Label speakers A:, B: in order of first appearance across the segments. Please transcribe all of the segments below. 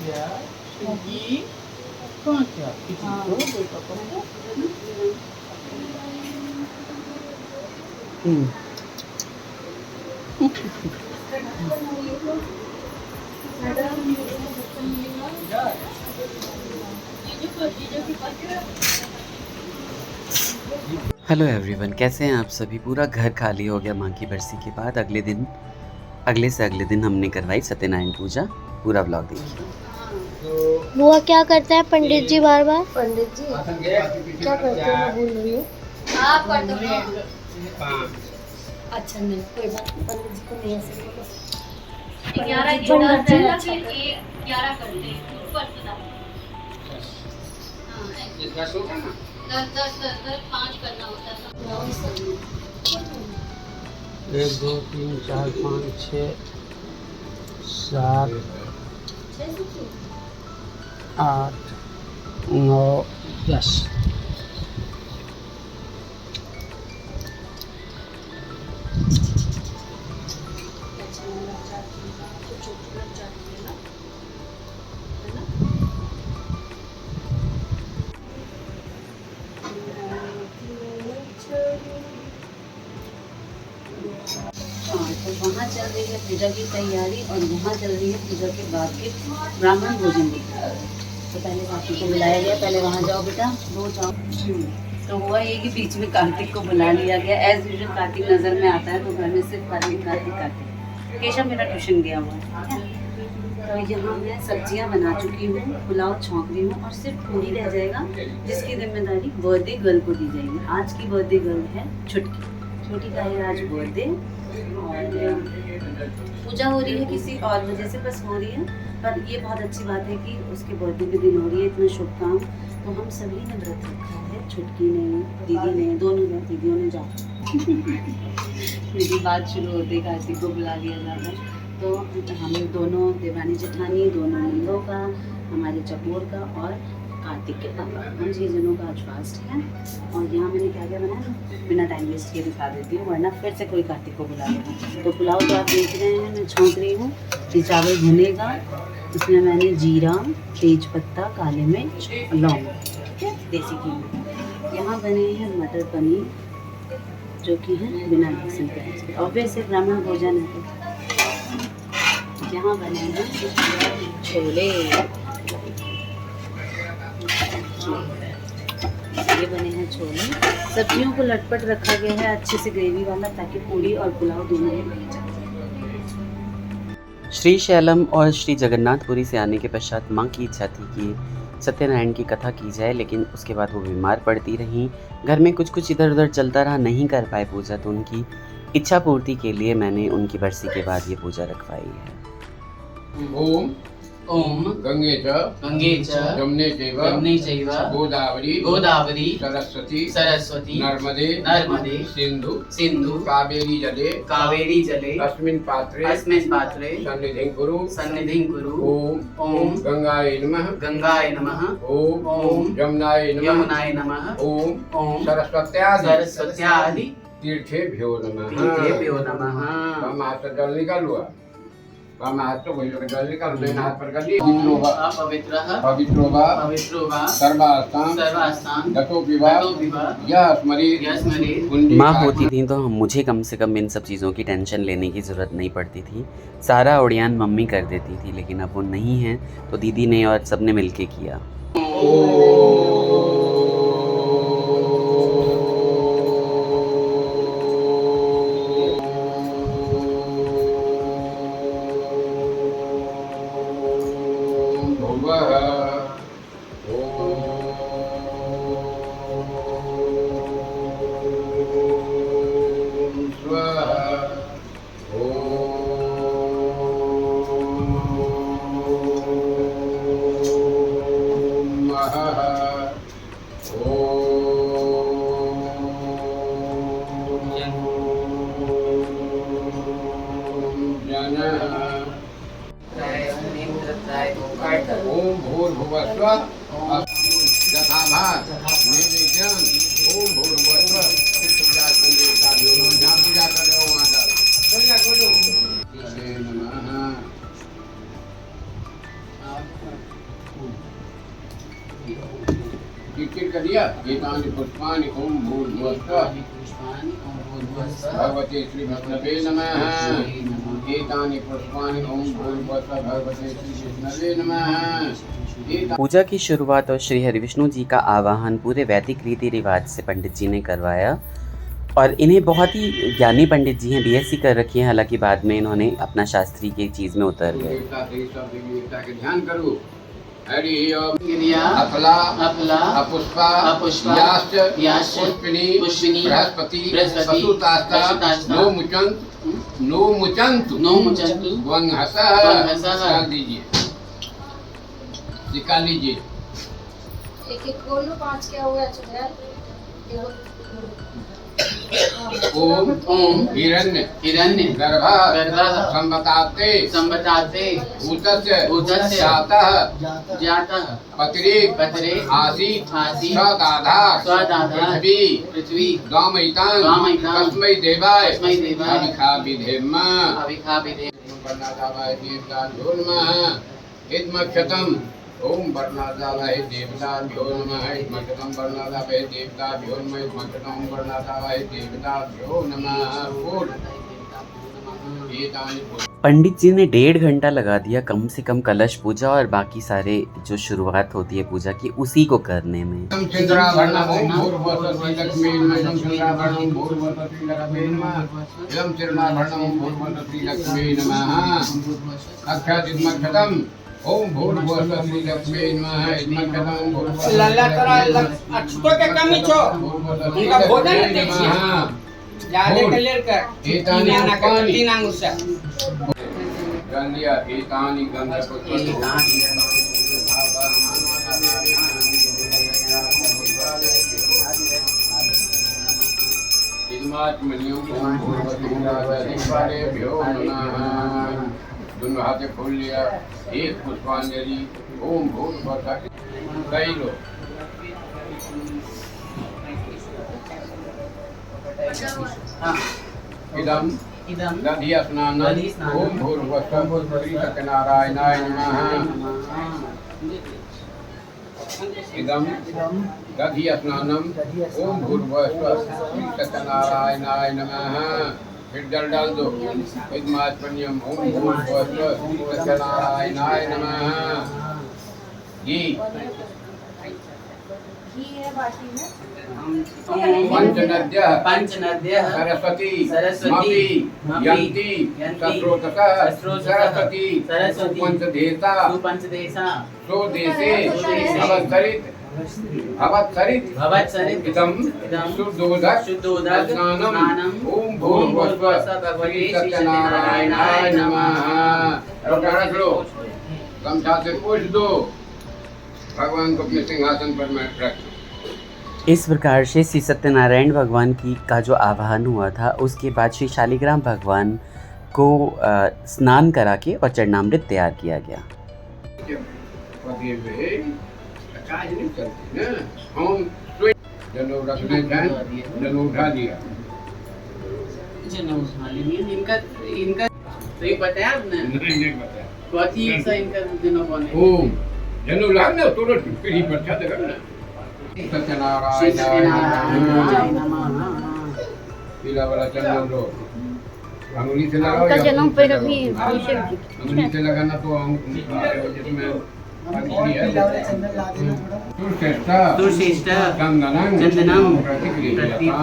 A: ya. Tinggi. Kau क्या itu देखो तुमको
B: हेलो एवरीवन, कैसे हैं आप सभी। पूरा घर खाली हो गया माँ की बरसी के बाद। अगले दिन हमने करवाई सत्यनारायण पूजा। पूरा व्लॉग देखिए।
C: बुआ क्या करते हैं पंडित जी बार बार? पंडित जी क्या करते हैं मैं भूल रही हूँ। आप कर दो। अच्छा नहीं कोई बात नहीं, पंडित जी को नहीं ऐसे बोलो। 11 की 10 है फिर 11 करते हैं ऊपर बता। हां इसका शो है ना 10 5 करना होता है।
A: 1 2 3 4 5 6 7 8 9 10
D: तो वहाँ चल रही है पूजा की तैयारी और यहाँ चल रही है पूजा के बाद के ब्राह्मण भोजन की। तो पहले कार्तिक को बुलाया गया, पहले वहाँ जाओ बेटा, वो जाओ। तो हुआ ये कि बीच में कार्तिक को बुला लिया गया। एज यूजुअल कार्तिक नज़र में आता है तो घर में सिर्फ कार्तिक। केशव मेरा ट्यूशन गया हुआ है। तो यहाँ मैं सब्जियाँ बना चुकी हूँ, पुलाव छौंक रही हूँ और सिर्फ पूरी रह जाएगा जिसकी जिम्मेदारी बर्थडे गर्ल को दी जाएगी। आज की बर्थडे गर्ल है छोटी का है आज बर्थडे। और पूजा हो रही है किसी और वजह से बस हो रही है, पर ये बहुत अच्छी बात है कि उसके बर्थडे के दिन हो रही है। इतना शुभ काम तो हम सभी ने व्रत रखा है, छुटकी ने, दीदी ने, दोनों ने, दीदियों ने मेरी बात शुरू होते कार्तिक को बुला लिया जाता है। तो हम दोनों देवानी जेठानी, दोनों नंदों का, हमारे चकोर का और कार्तिक के पापा, हम 6 जनों का आज फास्ट है। और यहाँ मैंने क्या क्या बनाया बिना टाइम वेस्ट किए दिखा देती हूँ, वरना फिर से कोई कार्तिक को बुला लेगा। तो पुलाव तो आप देख रहे हैं, मैं छौंक रही हूँ। ये चावल भुनेगा, इसमें मैंने जीरा, तेज पत्ता, काली मिर्च, लौंग, ठीक है, देसी घी में। यहाँ बने हैं मटर पनीर जो कि है बिना लहसुन प्याज के, ऑब्वियसली ब्राह्मण भोजन है। तो यहाँ बने हैं छोले, ये बने हैं छोले। सब्जियों को लटपट रखा गया है अच्छे से ग्रेवी वाला, ताकि पूरी और पुलाव दोनों में बन जाए।
B: श्री शैलम और श्री जगन्नाथपुरी से आने के पश्चात माँ की इच्छा थी कि सत्यनारायण की कथा की जाए, लेकिन उसके बाद वो बीमार पड़ती रहीं। घर में कुछ इधर उधर चलता रहा, नहीं कर पाए पूजा। तो उनकी इच्छा पूर्ति के लिए मैंने उनकी बरसी के बाद ये पूजा रखवाई है।
E: ओम गंगे च यमुने चैव गोदावरी सरस्वती नर्मदे सिंधु कावेरी जले अस्मिन् पात्रे सन्निधिं कुरु। ओम गंगाय नमः ओम यमुनाय नमः ओम सरस्वत्यादि तीर्थेभ्यो नमः। हम हाथ से जल निकाल हुआ, हम हाथ तो वही लोग जल निकाल दो, हाथ पर कर ली। पवित्रोवा सर्वास्तान गतो विवाह यह स्मरे।
B: माँ होती थी तो मुझे कम से कम इन सब चीज़ों की टेंशन लेने की ज़रूरत नहीं पड़ती थी। सारा उड़ियान मम्मी कर देती थी, लेकिन अब वो नहीं है तो दीदी ने और सबने मिलके किया।
E: ओम भूर्भुवस्व यथाभात नैवेद्यं ओम भूर्भुवस्व पूजा जहाँ पूजा कर रहे हो वहाँ जाओ। नमः टिक कर दिया। एतानि पुष्पाणि ओम भूर्भुवस्सुः भगवते श्री विष्णवे नमः। एतानि पुष्पाणि ओम भूर्भुवस्सुः भगवते श्री विष्णवे नमः।
B: पूजा की शुरुआत और श्री हरिविष्णु जी का आवाहन पूरे वैदिक रीति रिवाज से पंडित जी ने करवाया और इन्हें बहुत ही ज्ञानी पंडित जी हैं, बीएससी कर रखी है, हालांकि बाद में इन्होंने अपना शास्त्री की चीज़ में उतर गए।
E: देवता के ध्यान करो। हरि ओम
D: गिरिया
E: अपला
D: अपला
E: अपुष्पा
D: अपुष्पा
E: याश्च
D: याश्च
E: पुष्पिनी
D: पुष्पिनी
E: बृहस्पति
D: बृहस्पति
E: वसुतास्ता
D: वसुतास्ता
E: नो मुचंतु
D: नो मुचंतु
E: वंहसः
D: वंहसः।
E: निकाल दीजिए, निकाल लीजिए।
C: एक एक खोल लो, 5 क्या हुआ अच्छा
E: ओम
D: ओम
E: हिरण्य
D: हिरण्य
E: गर्भा
D: गर्भः
E: संवताते
D: संवताते
E: भूतस्य
D: भूतस्य
E: जातः
D: जातः
E: पत्रे
D: पत्रे
E: आसीत्
D: आसीत्
E: स्वदाधार
D: स्वदाधार पृथ्वी
E: गामयितान्
D: गामयितान्
E: तस्मै देवाय
D: तस्मै देवाय
E: अभिखाभिधेम
D: अभिखाभिधे
E: वर्णादावाय देवताभ्यो नमः। इदमक्षतम् ओम वर्णादावाय देवताभ्यो नमः। इदमक्षतम् वर्णादावाय देवताभ्यो नमः। इदमक्षतम् वर्णादावाय देवताभ्यो नमः।
B: पंडित जी ने 1.5 घंटा लगा दिया कम से कम कलश पूजा और बाकी सारे जो शुरुआत होती है पूजा की उसी को करने में।
E: ओम भूर्भुवस्सुः श्रीलक्ष्मी नमः। इदमक्षतम्
A: लल्ला तोरा अछतो के कमी छो, उनका भोजन देखिए जाले के लेकर
E: एतानि
A: आना का
E: पुष्पाणि
A: 3 आंगुर से
E: गंधिया एतानि गंधपुष्पाणि इदमात्मन्यं ओम भूर्भुवस्सुः नमः। दोनों हाथे खोल लिया, एक पुष्पांजलि ओम भूर्भुवस्सुः। कई लो इदम
D: इदम
E: दधिया स्नानं
D: दधि स्नानं
E: ओम भूर्भुवस्सुः श्री सत्यनारायणाय नमः। इदम दधिया स्नानं ओम भूर्भुवस्सुः श्री सत्यनारायणाय नमः। फिर जल डाल दो। इदमात्मन्यं ओम भूर्भुवस्सुः श्री सत्यनारायणाय नमः। घी पंचनद्यः
D: पंचनद्यः
E: सरस्वती
D: सरस्वती
E: मपि यन्ति सस्रोतसः सरस्वती सुपंचदेशा
D: सुपंचदेशा
E: स्वदेशे
D: स्वदेशे
E: भवत्सरित इदं शुद्धोदक स्नानं ओम भूर्भुवस्सुः भगवते श्री सत्यनारायणाय नमः। रख लो, गमछा से पोंछ दो, भगवान को अपने सिंहासन पर रख।
B: इस प्रकार से श्री सत्यनारायण भगवान की का जो आवाहन हुआ था उसके बाद श्री शालिग्राम भगवान को स्नान करा के और चरणामृत तैयार किया गया।
E: काज नहीं करते ना, हम जनो रखने जाए, जनो उठा लिया।
D: जनो उठा लिया। इनका तो ये बताया आपने?
E: नहीं बताया।
D: कथी सा इनका जनो बने?
E: ओम जनो लागना तुरंत पीढ़ी पर छत करना। सत्यनारायण
D: नमः।
E: पीला वाला चंदन लो, अंगुली से लगाओ या
C: जन्म पे रखी
E: अंगुली से लगाना तो जिसमें
D: तुलसीष्ट चंदनम प्रतिक्रिया।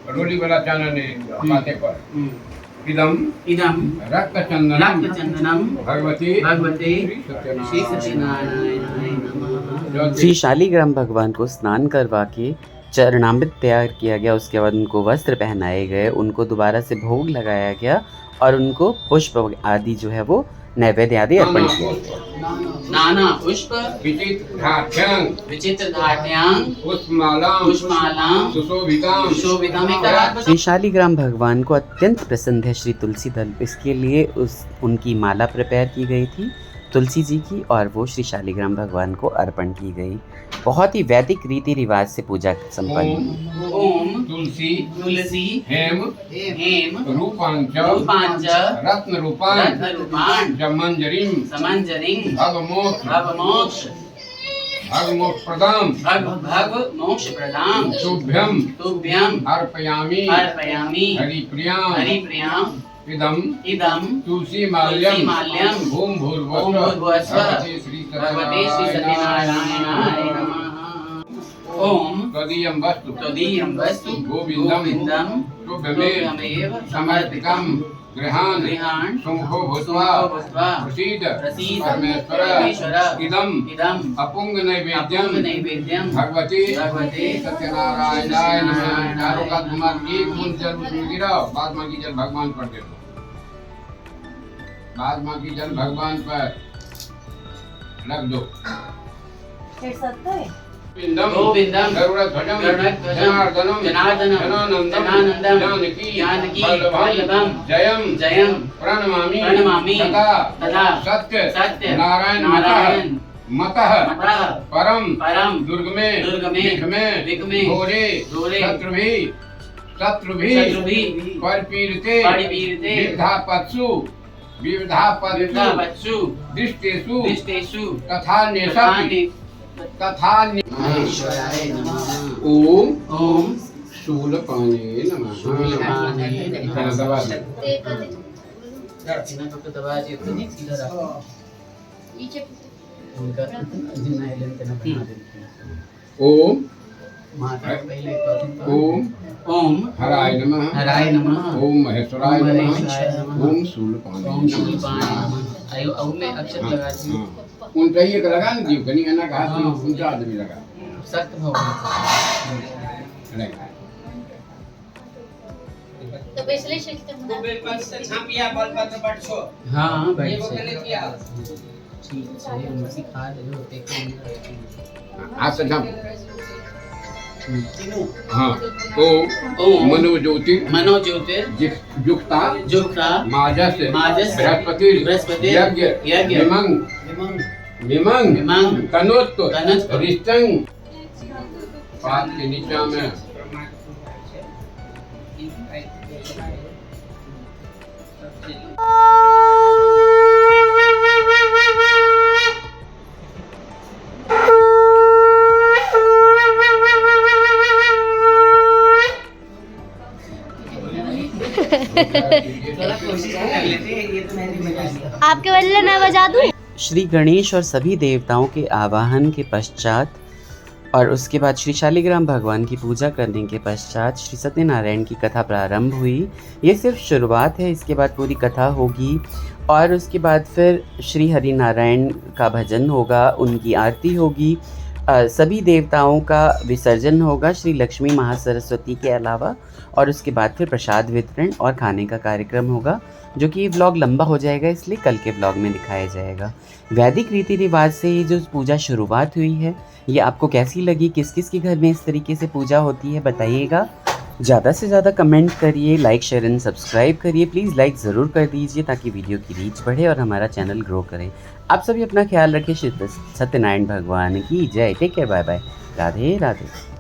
E: रोली वाला चानन है माथे पर। इदम रक्त चंदनम भगवती श्री
D: सत्यनारायणाय नमः।
B: श्री शालिग्राम भगवान को स्नान करवा के चरणामृत तैयार किया गया। उसके बाद उनको वस्त्र पहनाए गए, उनको दोबारा से भोग लगाया गया और उनको पुष्प आदि जो है वो नैवेद्य आदि अर्पण किया गया।
D: नाना पुष्प
E: विचित्र धाट्यांग पुष्पमालां सुशोभितां।
B: श्री शालिग्राम भगवान को अत्यंत पसंद है श्री तुलसी दल, इसके लिए उनकी माला प्रिपेयर की गई थी तुलसी जी की और वो श्री शालिग्राम भगवान को अर्पण की गई। बहुत ही वैदिक रीति रिवाज से पूजा संपन्न हुई।
E: ओम तुलसी
D: तुलसी
E: हेम
D: हेम
E: रूपांच
D: रूपांच
E: रत्न रूपान
D: रत्नरूपान्
E: जमंजरीम
D: समंजरिं
E: भगमोक्ष
D: भवमोक्ष
E: भगमोक्ष प्रदाम
D: भव मोक्ष प्रदाम
E: तुभ्यम
D: तुभ्यं
E: अर्पयामि
D: अर्पयामि
E: हरिप्रियाम
D: हरिप्रियाम्
E: इदम
D: इदं
E: तुलसी माल्यम
D: तुलसीमाल्यं
E: ओम
D: ओम
E: भूर्भुवस्व
D: भूर्भुवस्व
E: भगवते श्री
D: भगवते श्री सत्यनारायणाय नमः। ओम
E: त्वदीयं वस्तु
D: त्वदीयं वस्तु
E: गोविन्दं
D: तुभ्यमेव
E: समर्पितं गृहान्
D: गृहान्
E: सुमुखो भूत्वा
D: सुमुखो भूत्वा
E: प्रसीद
D: प्रसीद
E: परमेश्वर इदम् अपुंग
D: अपुंग नैवेद्यं
E: भगवते
D: भगवते
E: सत्यनारायणाय नमः। चारों का तुम्हारा एक बूंद जल उसमें गिराओ, बाद बाकी जल भगवान पर दे दो, बाद बाकी जल भगवान पर रख दो।
D: गोविन्दं
E: गरुड़ध्वजं
D: गरुड़ध्वजं
E: जनार्दनं
D: जनार्दनं
E: जनानन्दं
D: जानकी
E: जानकी
D: वल्लभं
E: जयं
D: जयं
E: प्रणमामि सदा सत्य नारायण मतः परम दुर्ग में विघ में घोरे शत्रुभिः परिपीडिते विविधापत्सु दृष्टेषु तथा
D: महेश्वराय नमः।
E: ओम
D: ओम
E: शूलपाणे नमः।
D: शूलपाणे नमः।
E: दबा दो।
D: दक्षिणा को दबा दियो तो नहीं सीधा रखो। उनका जिन्ना है लेन तेना बना देते।
E: ओम
D: माता पहले तो
E: ओम
D: ओम
E: हराय नमः।
D: हराय नमः।
E: ओम महेश्वराय
D: ओम
E: नमः।
D: महेश्वराय नमः।
E: ओम शूलपाणे
D: ओम शूलपाणे नमः। आयो अब में अक्षर लगा दी।
E: उनका ये लगा ना दियो कहीं ना कहा तो उनका आदमी लगा
D: सत्य भगवान
E: नहीं
C: तो बेसले शिखते
A: तो बेलपत्र से छापिया बलपत्र बटछो
D: हाँ
A: ये
D: बैठ
A: वो
D: से
A: कहने किया
D: ठीक है हम सिखा दे जो होते को
E: आज से हम
D: तीनों
E: हाँ ओम मनो ज्योति युक्ता
D: जुक्ता
E: माजस
D: माजस
E: बृहस्पति यज्ञ विमंग तनोत्त रिष्टंग पाद के नीचा में
C: आपके बदले मैं बजा दूं?
B: श्री गणेश और सभी देवताओं के आवाहन के पश्चात और उसके बाद श्री शालिग्राम भगवान की पूजा करने के पश्चात श्री सत्यनारायण की कथा प्रारंभ हुई। ये सिर्फ शुरुआत है, इसके बाद पूरी कथा होगी और उसके बाद फिर श्री हरि नारायण का भजन होगा, उनकी आरती होगी, सभी देवताओं का विसर्जन होगा श्री लक्ष्मी महासरस्वती के अलावा, और उसके बाद फिर प्रसाद वितरण और खाने का कार्यक्रम होगा, जो कि ये व्लॉग लंबा हो जाएगा इसलिए कल के व्लॉग में दिखाया जाएगा। वैदिक रीति रिवाज से ये जो पूजा शुरुआत हुई है ये आपको कैसी लगी, किस किस के घर में इस तरीके से पूजा होती है बताइएगा। ज़्यादा से ज़्यादा कमेंट करिए, लाइक शेयर एंड सब्सक्राइब करिए, प्लीज़ लाइक ज़रूर कर दीजिए ताकि वीडियो की रीच बढ़े और हमारा चैनल ग्रो करे। आप सभी अपना ख्याल रखें। श्री सत्यनारायण भगवान की जय। Take care, bye bye, Radhe Radhe.